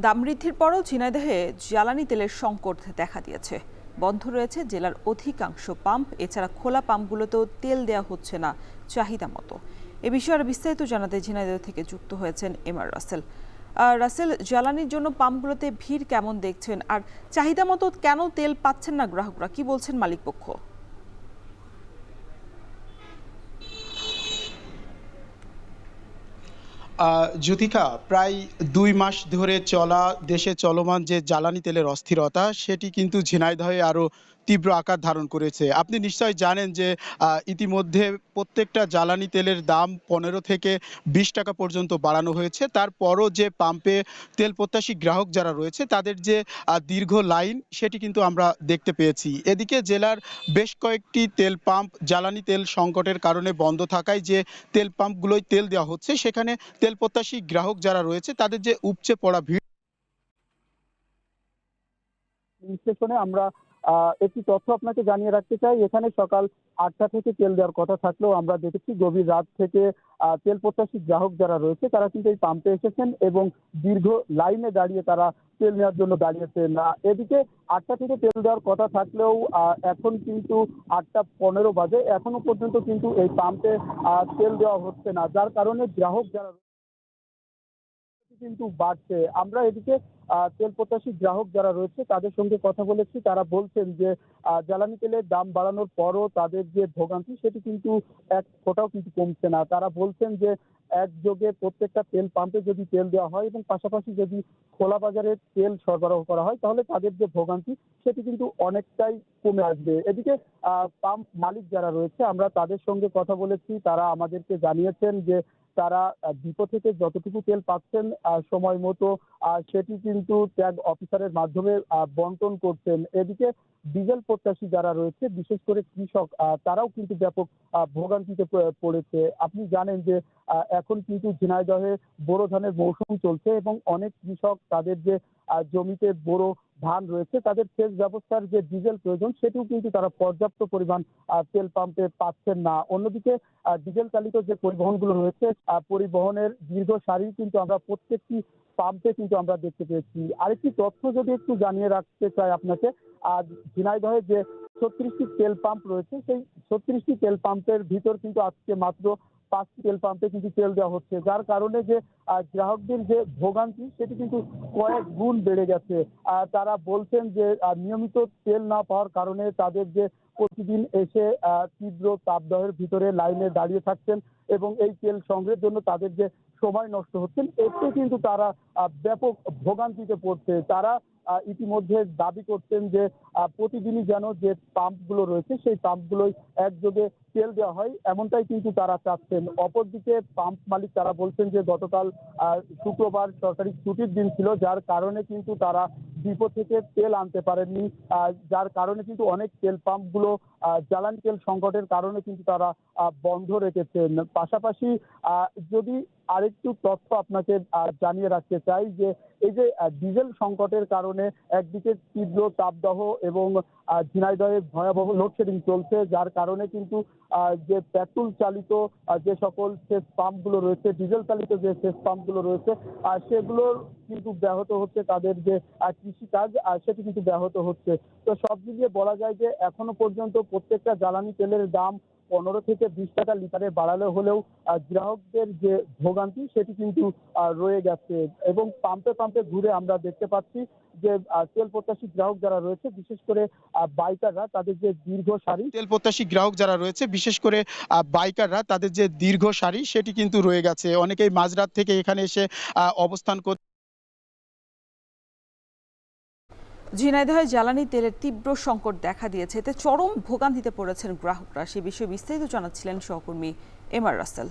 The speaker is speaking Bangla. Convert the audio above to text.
দাম বৃদ্ধির পরও ঝিনাইদহে জ্বালানি তেলের সংকট দেখা দিয়েছে। বন্ধ রয়েছে জেলার অধিকাংশ পাম্প। এছাড়া খোলা পাম্পগুলোতেও তেল দেওয়া হচ্ছে না চাহিদা মতো। এ বিষয়ে আরো বিস্তারিত জানাতে ঝিনাইদহ থেকে যুক্ত হয়েছেন এমআর রাসেল। রাসেল, জ্বালানির জন্য পাম্পগুলোতে ভিড় কেমন দেখছেন, আর চাহিদা মতো কেন তেল পাচ্ছেন না গ্রাহকরা, কি বলছেন মালিকপক্ষ? জ্যোতিকা, প্রায় ২ মাস ধরে দেশে চলমান যে জ্বালানি তেলের অস্থিরতা, সেটি কিন্তু ঝিনাইদহে আরো তীব্র আকার ধারণ করেছে। আপনি নিশ্চয়ই জানেন যে ইতিমধ্যে প্রত্যেকটা জ্বালানি তেলের দাম ১৫ থেকে ২০ টাকা পর্যন্ত বাড়ানো হয়েছে। তারপরও যে পাম্পে তেল প্রত্যাশী গ্রাহক যারা রয়েছে তাদের যে দীর্ঘ লাইন, সেটি কিন্তু আমরা দেখতে পেয়েছি। এদিকে জেলার বেশ কয়েকটি তেল পাম্প জ্বালানি তেল সংকটের কারণে বন্ধ থাকায় যে তেল পাম্পগুলোয় তেল দেওয়া হচ্ছে, সেখানে তেল প্রত্যাশী গ্রাহক যারা রয়েছে তাদের যে উপচে পড়া ভিড়। স্টেশনে আমরা একটি তথ্য আপনাকে জানিয়ে রাখতে চাই। এখানে সকাল ৮টা থেকে তেল দেওয়ার কথা থাকলেও আমরা দেখেছি গভীর রাত থেকে তেল প্রত্যাশী গ্রাহক যারা রয়েছে তারা কিন্তু এই পাম্পে এসেছেন এবং দীর্ঘ লাইনে দাঁড়িয়ে তারা তেল নেওয়ার জন্য দাঁড়িয়েছেন। এদিকে ৮টা থেকে তেল দেওয়ার কথা থাকলেও এখন কিন্তু ৮টা ১৫ বাজে, এখনো পর্যন্ত কিন্তু এই পাম্পে তেল দেওয়া হচ্ছে না, যার কারণে গ্রাহক যারা কিন্তু বাড়ছে। আমরা এদিকে তেল প্রত্যাশী গ্রাহক যারা রয়েছে তাদের সঙ্গে কথা বলেছি। তারা বলছেন যে জ্বালানি তেলের দাম বাড়ানোর পরও তাদের যে ভোগান্তি সেটি কিন্তু এক ফোঁটাও কিন্তু কমছে না। তারা বলছেন যে একযোগে প্রত্যেকটা তেল পাম্পে যদি তেল দেওয়া হয় এবং পাশাপাশি যদি খোলা বাজারে তেল সরবরাহ করা হয় তাহলে তাদের যে ভোগান্তি সেটি কিন্তু অনেকটাই কমে আসবে। এদিকে পাম্প মালিক যারা রয়েছে আমরা তাদের সঙ্গে কথা বলেছি। তারা আমাদেরকে জানিয়েছেন যে তারা ডিপো থেকে যতটুকু তেল পাচ্ছেন সময় মতো সেটি কিন্তু ট্যাগ অফিসারের মাধ্যমে বন্টন করছেন। এদিকে ডিজেল প্রত্যাশী যারা রয়েছে বিশেষ করে কৃষক, তারাও কিন্তু ব্যাপক ভোগান্তিতে পড়েছে। আপনি জানেন যে এখন কিন্তু ঝিনাইদহে বোরো ধানের মৌসুম চলছে এবং অনেক কৃষক তাদের যে জমিতে বোরো ধান রয়েছে তাদের সেচ ব্যবস্থার যে ডিজেল প্রয়োজন সেটিও কিন্তু তারা পর্যাপ্ত পরিমাণ তেল পাম্পে পাচ্ছেন না। অন্যদিকে ডিজেল চালিত যে পরিবহনগুলো রয়েছে পরিবহনের দীর্ঘ সারি কিন্তু আমরা প্রত্যেকটি পাম্পে কিন্তু আমরা দেখতে পেয়েছি। আরেকটি তথ্য যদি একটু জানিয়ে রাখতে চাই আপনাকে, ঝিনাইদহে যে ৩৬টি তেল পাম্প রয়েছে সেই ৩৬টি তেল পাম্পের ভিতর কিন্তু আজকে মাত্র ৫টি তেল পাম্পে কিন্তু তেল দেওয়া হচ্ছে, যার কারণে যে গ্রাহকদের যে ভোগান্তি সেটি কিন্তু কয়েক গুণ বেড়ে গেছে। তারা বলছেন যে নিয়মিত তেল না পাওয়ার কারণে তাদের যে প্রতিদিন এসে তীব্র তাপদাহের ভিতরে লাইনে দাঁড়িয়ে থাকছেন এবং এই তেল সংগ্রহের জন্য তাদের যে সময় নষ্ট হচ্ছেন, এতে কিন্তু তারা ব্যাপক ভোগান্তিতে পড়ছে। তারা ইতিমধ্যে দাবি করছেন যে প্রতিদিনই যেন যে পাম্পগুলো রয়েছে সেই পাম্পগুলোই একযোগে তেল দেওয়া হয়, এমনটাই কিন্তু তারা চাচ্ছেন। অপরদিকে পাম্প মালিক তারা বলছেন যে গতকাল শুক্রবার সরকারি ছুটির দিন ছিল, যার কারণে কিন্তু তারা ডিপো থেকে তেল আনতে পারেননি, যার কারণে কিন্তু অনেক তেল পাম্পগুলো জ্বালানি তেল সংকটের কারণে কিন্তু তারা বন্ধ রেখেছেন। পাশাপাশি যদি আরেকটু তথ্য আপনাকে জানিয়ে রাখতে চাই যে এই যে ডিজেল সংকটের কারণে একদিকে তীব্র তাপদাহ এবং ঝিনাইদহে ভয়াবহ লোডশেডিং চলছে, যার কারণে কিন্তু যে পেট্রোল চালিত যে সকল সেচ পাম্পগুলো রয়েছে, ডিজেল চালিত যে সেচ পাম্পগুলো রয়েছে সেগুলোর কিন্তু ব্যাহত হচ্ছে, তাদের যে কৃষিকাজ সেটি কিন্তু ব্যাহত হচ্ছে। তো সব মিলিয়ে বলা যায় যে এখনো পর্যন্ত প্রত্যেকটা জ্বালানি তেলের দাম ১৫ থেকে ২০ টাকা লিটারে বাড়ানো হলেও গ্রাহকদের যে ভোগান্তি সেটি কিন্তু রয়ে গেছে এবং পাম্পে পাম্পে ঘুরে আমরা দেখতে পাচ্ছি যে তেল প্রত্যাশী গ্রাহক যারা রয়েছে বিশেষ করে বাইকাররা তাদের যে দীর্ঘ সারি, তেল প্রত্যাশী গ্রাহক যারা রয়েছে বিশেষ করে বাইকাররা তাদের যে দীর্ঘ সারি সেটি কিন্তু রয়ে গেছে। অনেকেই মাঝরাত থেকে এখানে এসে অবস্থান করছে। ঝিনাইদহে জ্বালানি তেলের তীব্র সংকট দেখা দিয়েছে, এতে চরম ভোগান্তিতে পড়েছেন গ্রাহকরা। সে বিষয়ে বিস্তারিত জানাচ্ছিলেন সহকর্মী এমআর রাসেল।